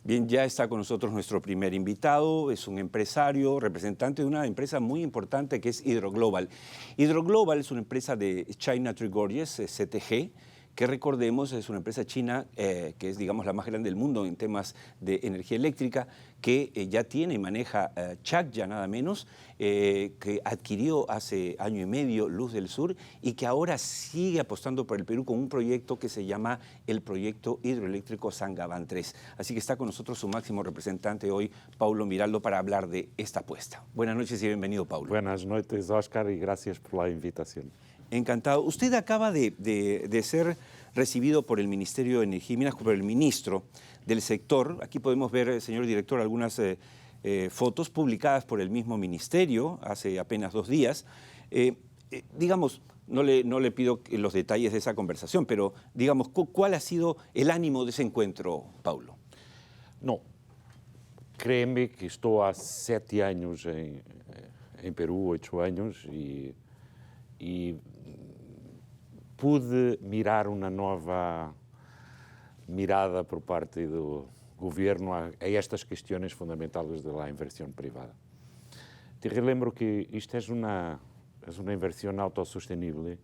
Bien, ya está con nosotros nuestro primer invitado, es un empresario, representante de una empresa muy importante que es Hydroglobal. Hydroglobal es una empresa de China Three Gorges, CTG, que recordemos es una empresa china que es, digamos, la más grande del mundo en temas de energía eléctrica, que ya tiene y maneja Chakya nada menos, que adquirió hace año y medio Luz del Sur y que ahora sigue apostando por el Perú con un proyecto que se llama el Proyecto Hidroeléctrico Sangabán 3. Así que está con nosotros su máximo representante hoy, Paulo Miraldo, para hablar de esta apuesta. Buenas noches y bienvenido, Paulo. Buenas noches, Oscar, y gracias por la invitación. Encantado. Usted acaba de ser recibido por el Ministerio de Energía y Minas, por el ministro del sector. Aquí podemos ver, señor director, algunas fotos publicadas por el mismo ministerio hace apenas 2 días. Digamos, no le pido los detalles de esa conversación, pero digamos, ¿cuál ha sido el ánimo de ese encuentro, Paulo? No, créeme que estoy há 7 años en Perú, 8 años, e pude mirar uma nova mirada por parte do governo a estas questões fundamentais da inversão privada. Te relembro que isto é uma inversão autosostenible,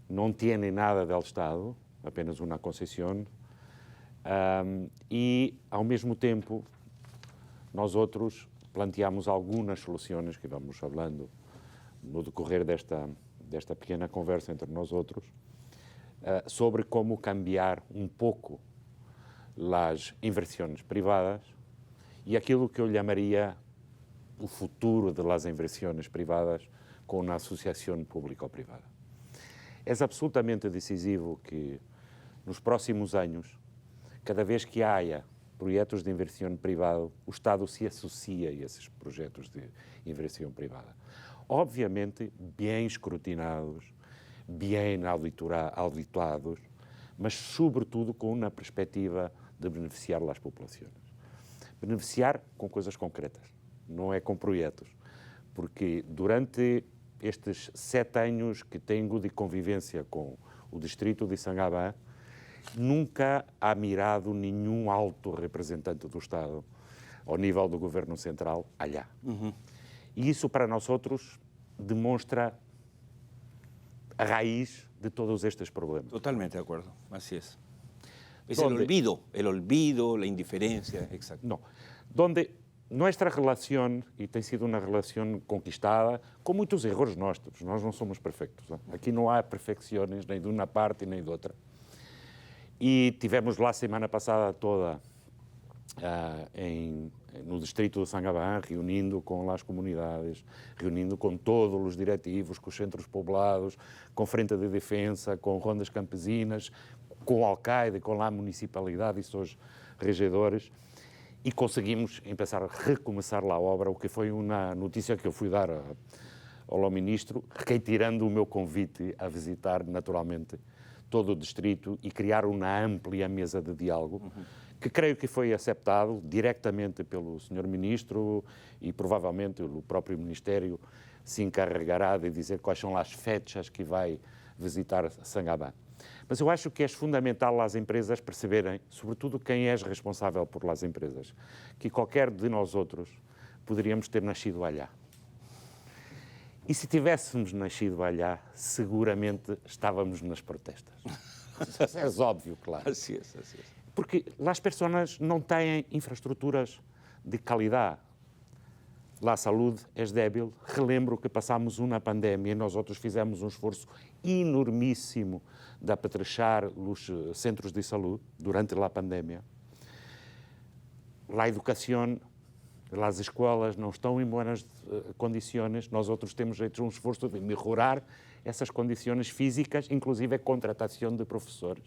não tem nada do Estado, apenas uma concessão, e, ao mesmo tempo, nós outros planteamos algumas soluções que vamos falando no decorrer desta pequena conversa entre nós outros, sobre como cambiar um pouco as inversões privadas e aquilo que eu chamaria o futuro das inversões privadas com uma associação público-privada. É absolutamente decisivo que, nos próximos anos, cada vez que haja projetos de inversão privada, o Estado se associa a esses projetos de inversão privada. Obviamente, bem escrutinados, bem auditados, mas, sobretudo, com uma perspectiva de beneficiar as populações. Beneficiar com coisas concretas, não é com projetos, porque durante estes 7 anos que tenho de convivência com o distrito de Sangabán, nunca há mirado nenhum alto representante do Estado ao nível do governo central allá. E isso, para nós outros, demonstra a raiz de todos estes problemas. Totalmente de acuerdo, así es. Es el olvido, la indiferencia, exacto. No, donde nuestra relación, y tem sido una relación conquistada, con muchos errores nuestros, nós não somos perfectos. Não? Aqui não há perfecções, nem de uma parte nem de outra. E tivemos lá semana passada toda no distrito de Sangabán, reunindo com as comunidades, reunindo com todos os diretivos, com os centros poblados, com frente de defensa, com rondas campesinas, com o alcaide, com a municipalidade e seus regedores, e conseguimos empezar a recomeçar lá a obra, o que foi uma notícia que eu fui dar ao ministro, retirando o meu convite a visitar naturalmente todo o distrito e criar uma ampla mesa de diálogo, que creio que foi aceptado diretamente pelo Sr. Ministro e provavelmente o próprio Ministério se encarregará de dizer quais são as fechas que vai visitar Sangabán. Mas eu acho que é fundamental as empresas perceberem, sobretudo quem é responsável por as empresas, que qualquer de nós outros poderíamos ter nascido allá. E se tivéssemos nascido allá, seguramente estávamos nas protestas. É óbvio, claro. Así es, así es. Porque as pessoas não têm infraestruturas de qualidade. A saúde é débil. Relembro que passámos uma pandemia e nós outros fizemos um esforço enormíssimo de apetrechar os centros de saúde durante a pandemia. A educação, as escolas não estão em boas condições. Nós outros temos feito um esforço de melhorar essas condições físicas, inclusive a contratação de professores.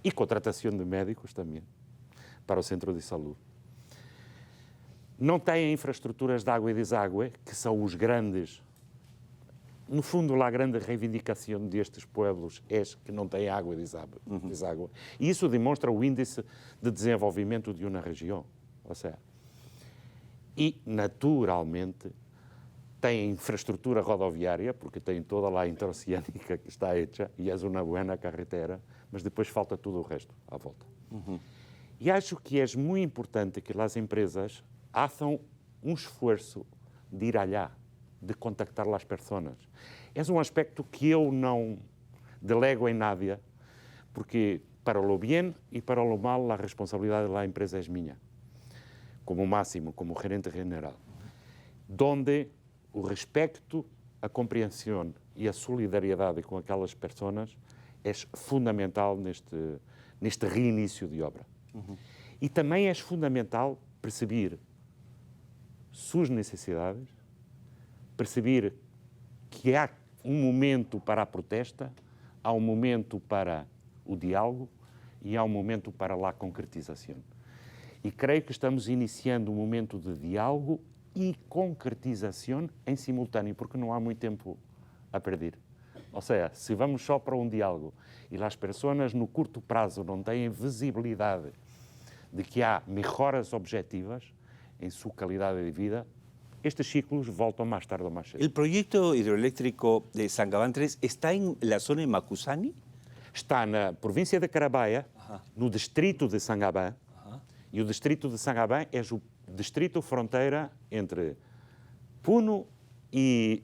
E contratação de médicos também, para o centro de saúde. Não têm infraestruturas de água e deságua, que são os grandes... No fundo, a grande reivindicação destes pueblos é que não têm água e deságua. E isso demonstra o índice de desenvolvimento de uma região. Ou seja, e, naturalmente, têm infraestrutura rodoviária, porque têm toda a interoceânica que está hecha, e é uma boa carretera, mas depois falta tudo o resto à volta. E acho que é muito importante que as empresas façam um esforço de ir allá, de contactar as pessoas. É um aspecto que eu não delego em nada, porque para o bem e para o mal a responsabilidade da empresa é minha, como máximo, como gerente general, donde o respeito, a compreensão e a solidariedade com aquelas pessoas é fundamental neste reinício de obra. E também é fundamental perceber suas necessidades, perceber que há um momento para a protesta, há um momento para o diálogo e há um momento para a concretização. E creio que estamos iniciando um momento de diálogo e concretização em simultâneo, porque não há muito tempo a perder. Ou seja, se vamos só para um diálogo e as pessoas no curto prazo não têm visibilidade de que há melhoras objetivas em sua qualidade de vida, estes ciclos voltam mais tarde ou mais cedo. ¿El proyecto hidroeléctrico de Sangabán 3 está en la zona de Macusani? Está na província de Carabaia, no distrito de Sangabán, e o distrito de Sangabán é o distrito fronteira entre Puno e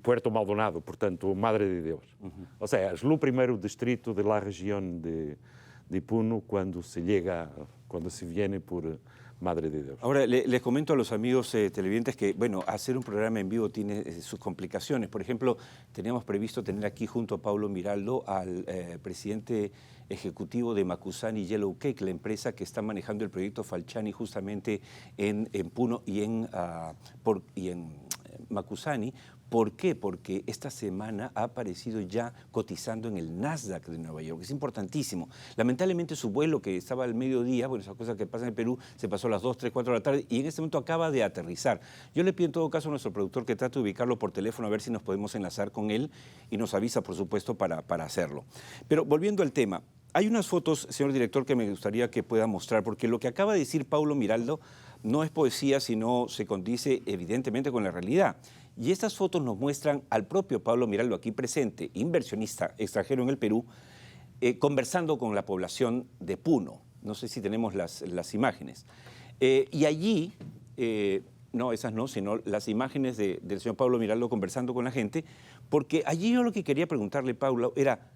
Puerto Maldonado, portanto, Madre de Deus. Ou seja, é o primeiro distrito da região de Puno quando se viene por Madre de Dios. Ahora, les comento a los amigos televidentes que, bueno, hacer un programa en vivo tiene sus complicaciones. Por ejemplo, teníamos previsto tener aquí junto a Paulo Miraldo al presidente ejecutivo de Macusani Yellow Cake, la empresa que está manejando el proyecto Falciani justamente en Puno y en Macusani. ¿Por qué? Porque esta semana ha aparecido ya cotizando en el Nasdaq de Nueva York. Es importantísimo. Lamentablemente su vuelo, que estaba al mediodía, bueno, esas cosas que pasan en Perú, se pasó a las 2, 3, 4 de la tarde y en este momento acaba de aterrizar. Yo le pido en todo caso a nuestro productor que trate de ubicarlo por teléfono a ver si nos podemos enlazar con él y nos avisa, por supuesto, para hacerlo. Pero volviendo al tema, hay unas fotos, señor director, que me gustaría que pueda mostrar, porque lo que acaba de decir Paulo Miraldo no es poesía, sino se condice evidentemente con la realidad. Y estas fotos nos muestran al propio Paulo Miraldo, aquí presente, inversionista extranjero en el Perú, conversando con la población de Puno. No sé si tenemos las imágenes. Y allí, no, esas no, sino las imágenes del señor Paulo Miraldo conversando con la gente, porque allí yo lo que quería preguntarle, Paulo, era,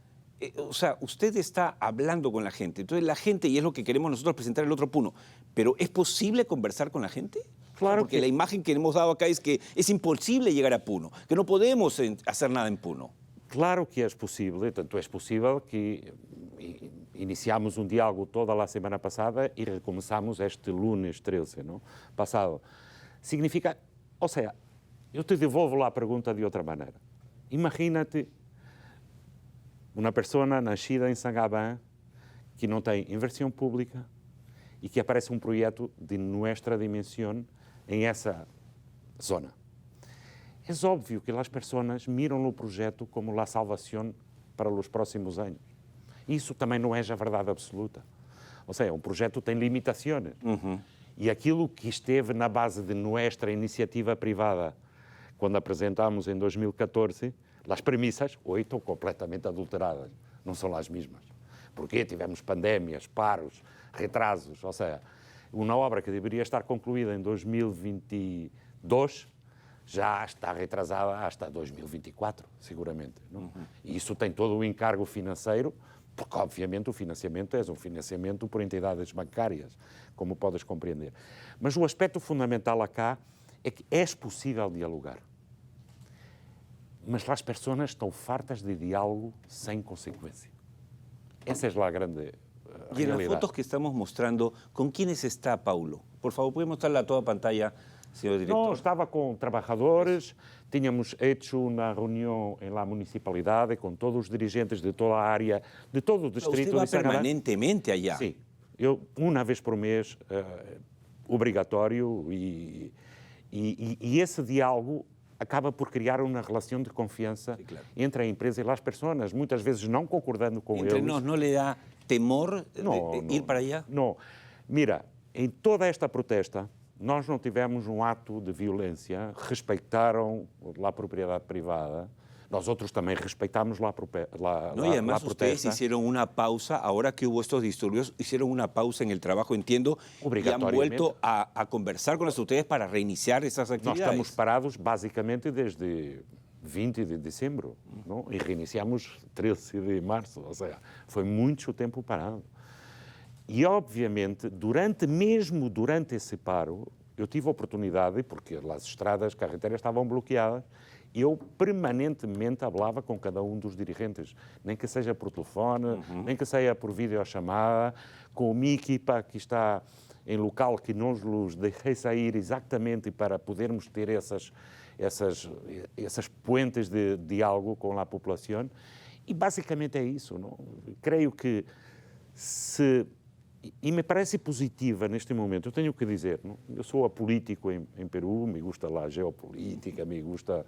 o sea, usted está hablando con la gente, entonces la gente, y es lo que queremos nosotros presentar el otro Puno, pero ¿es posible conversar con la gente? Claro. Porque la imagen que hemos dado acá es que es imposible llegar a Puno, que no podemos hacer nada en Puno. Claro que é possível, tanto é possível que iniciamos um diálogo toda a semana passada e recomeçamos este lunes 13, não? Passado. Significa, ou seja, eu te devolvo a pergunta de outra maneira. Imagina-te uma pessoa nascida em Sangabán que não tem inversão pública e que aparece um projeto de nossa dimensão em essa zona. É óbvio que as pessoas miram o projeto como a salvação para os próximos anos. Isso também não é a verdade absoluta. Ou seja, um projeto tem limitações. E aquilo que esteve na base de nossa iniciativa privada, quando apresentamos em 2014, as premissas hoje estão completamente adulteradas. Não são as mesmas. Porque tivemos pandemias, paros, retrasos. Ou seja, uma obra que deveria estar concluída em 2022 já está retrasada hasta 2024, seguramente. Não? E isso tem todo o encargo financeiro, porque, obviamente, o financiamento é um financiamento por entidades bancárias, como podes compreender. Mas o aspecto fundamental acá é que é possível dialogar. Mas as pessoas estão fartas de diálogo sem consequência. Essa é a grande y en las fotos que estamos mostrando, ¿con quiénes está Paulo? Por favor, ¿puede mostrarla a toda pantalla, señor director? No, estaba con trabajadores, tínhamos hecho una reunión en la municipalidad con todos los dirigentes de toda la área, de todo el distrito. ¿Usted va permanentemente allá? Sí, yo una vez por mes, obligatorio, y ese diálogo acaba por criar uma relação de confiança entre a empresa e as pessoas, muitas vezes não concordando com eles. Entre nós, não lhe dá temor ir para allá? Não. Mira, em toda esta protesta, nós não tivemos um ato de violência, respeitaram a propriedade privada, Nosotros también respetamos la No, y además ustedes protesta. hicieron una pausa, ahora que hubo estos disturbios, hicieron una pausa en el trabajo, entiendo, y han Obrigatoriamente. vuelto a conversar con las autoridades para reiniciar esas Nós actividades. estamos parados basicamente desde 20 de dezembro, não? E reiniciamos 13 de março, ou seja, foi muito tempo parado. E, obviamente, mesmo durante esse paro, eu tive a oportunidade, porque as estradas, carreteras estavam bloqueadas, eu permanentemente falava com cada um dos dirigentes, nem que seja por telefone, nem que seja por videochamada, com a minha equipa que está em local que não os deixei sair exatamente para podermos ter essas puentes de diálogo com a população. E basicamente é isso. Não? Creio que e me parece positiva neste momento, eu tenho que dizer, não? Eu sou apolítico em Peru, me gusta a geopolítica, me gusta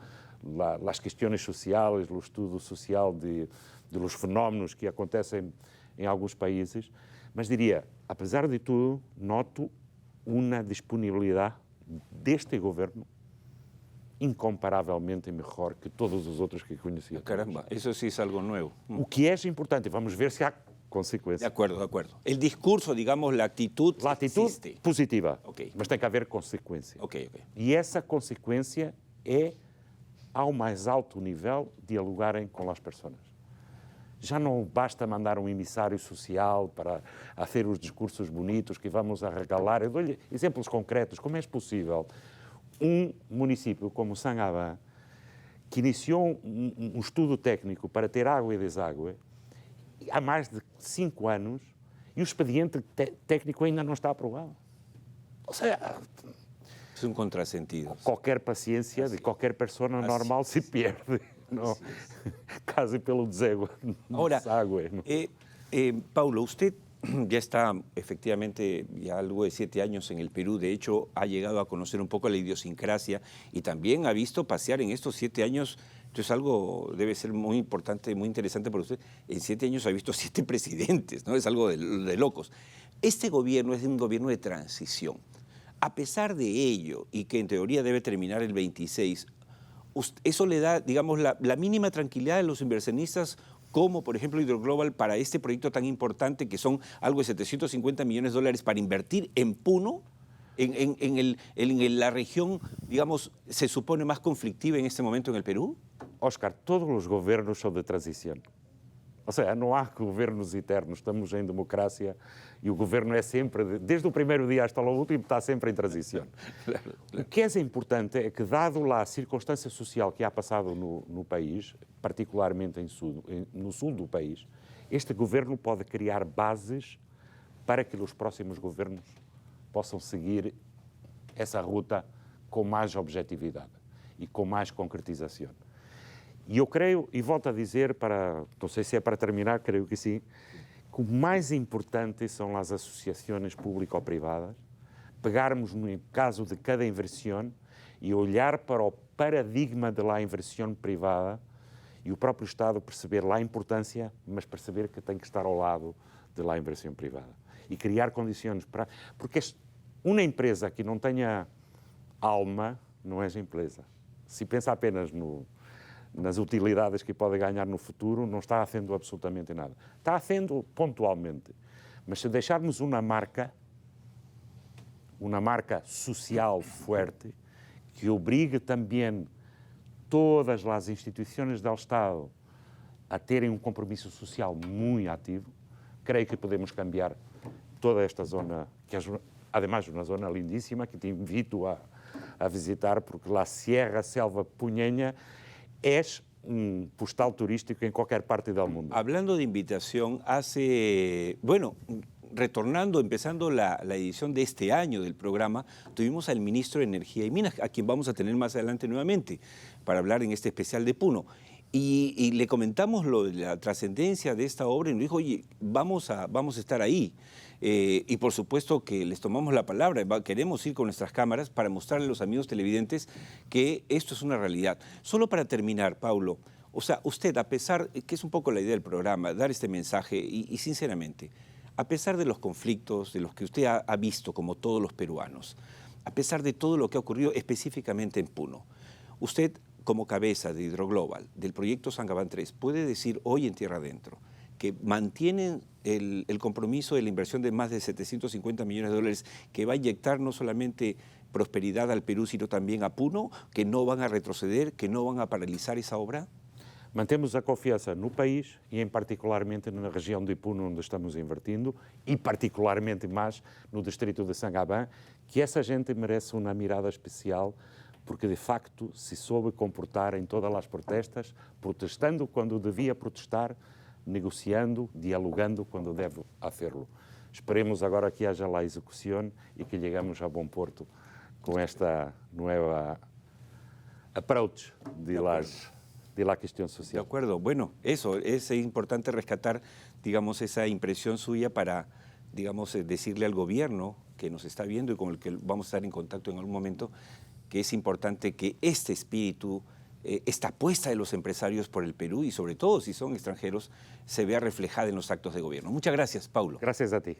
as questões sociais, o estudo social de los fenómenos que acontecem em alguns países, mas diria, apesar de tudo, noto uma disponibilidade deste governo incomparavelmente melhor que todos os outros que conhecia. Caramba, eso sí es algo nuevo. O que é importante, vamos ver se há consequências. De acuerdo, de acuerdo. El discurso, digamos, la actitud existe. Positiva, Ok. mas tem que haver consequência. Ok, ok. E essa consequência é, ao mais alto nível, dialogarem com as pessoas. Já não basta mandar um emissário social para fazer os discursos bonitos que vamos arregalar. Eu dou-lhe exemplos concretos. Como é possível um município como Sangabá, que iniciou um estudo técnico para ter água e deságua há mais de 5 anos e o expediente técnico ainda não está aprovado? Ou seja, es un contrasentido. qualquer paciência de qualquer pessoa normal se perde. No, casi pelo deságua. Ahora, Paulo, usted ya está efectivamente ya algo de 7 años en el Perú. De hecho, ha llegado a conocer un poco la idiosincrasia y también ha visto pasear en estos 7 años. Entonces, algo debe ser muy importante, muy interesante para usted. En 7 años ha visto 7 presidentes, ¿no? Es algo de locos. Este gobierno es un gobierno de transición. A pesar de ello, y que en teoría debe terminar el 26, eso le da, digamos, la mínima tranquilidad a los inversionistas, como por ejemplo Hidroglobal, para este proyecto tan importante que son algo de $750 millones para invertir en Puno, en la región, digamos, se supone más conflictiva en este momento en el Perú? Oscar, todos os governos são de transição. Ou seja, não há governos eternos, estamos em democracia e o governo é sempre, desde o primeiro dia até o último, está sempre em transição. O que é importante é que, dado lá a circunstância social que há passado no país, particularmente no sul do país, este governo pode criar bases para que os próximos governos possam seguir essa ruta com mais objetividade e com mais concretização. E eu creio, e volto a dizer, não sei se é para terminar, creio que sim, que o mais importante são as associações público-privadas, pegarmos no caso de cada inversão e olhar para o paradigma da inversão privada e o próprio Estado perceber lá a importância, mas perceber que tem que estar ao lado da inversão privada. E criar condições para... Porque uma empresa que não tenha alma não é empresa. Se pensa apenas nas utilidades que pode ganhar no futuro, não está fazendo absolutamente nada. Está fazendo pontualmente. Mas se deixarmos uma marca social forte, que obrigue também todas as instituições do Estado a terem um compromisso social muito ativo, creio que podemos cambiar toda esta zona, que é, además, uma zona lindíssima, que te invito a visitar, porque a Sierra Selva Punhenha es un postal turístico en cualquier parte del mundo. Hablando de invitación, empezando la edición de este año del programa, tuvimos al ministro de Energía y Minas, a quien vamos a tener más adelante nuevamente, para hablar en este especial de Puno. Y le comentamos lo de la trascendencia de esta obra y nos dijo, oye, vamos a estar ahí. Y por supuesto que les tomamos la palabra, queremos ir con nuestras cámaras para mostrarle a los amigos televidentes que esto es una realidad. Solo para terminar, Paulo, o sea, usted, a pesar, que es un poco la idea del programa, dar este mensaje y sinceramente, a pesar de los conflictos, de los que usted ha visto como todos los peruanos, a pesar de todo lo que ha ocurrido específicamente en Puno, usted como cabeza de Hidroglobal, del proyecto Saint-Gobain 3, puede decir hoy en Tierra Adentro que mantienen el compromiso de la inversión de más de 750 millones de dólares que va a inyectar no solamente prosperidad al Perú, sino también a Puno, que no van a retroceder, que no van a paralisar essa obra? Mantemos a confiança no país e, em particularmente, na região de Puno, onde estamos investindo, e particularmente mais no distrito de Saint-Gobain, que essa gente merece uma mirada especial, porque de facto se soube comportar em todas as protestas, protestando quando devia protestar, negociando, dialogando quando deve hacerlo. Esperemos agora que haja a execução e que cheguemos a bom porto com esta nova approach de la cuestión social. De acuerdo. Bueno, eso es importante rescatar, digamos, esa impresión suya para, digamos, decirle al gobierno que nos está viendo y con el que vamos a estar en contacto en algún momento, que es importante que este espíritu, esta apuesta de los empresarios por el Perú y sobre todo si son extranjeros, se vea reflejada en los actos de gobierno. Muchas gracias, Paulo. Gracias a ti.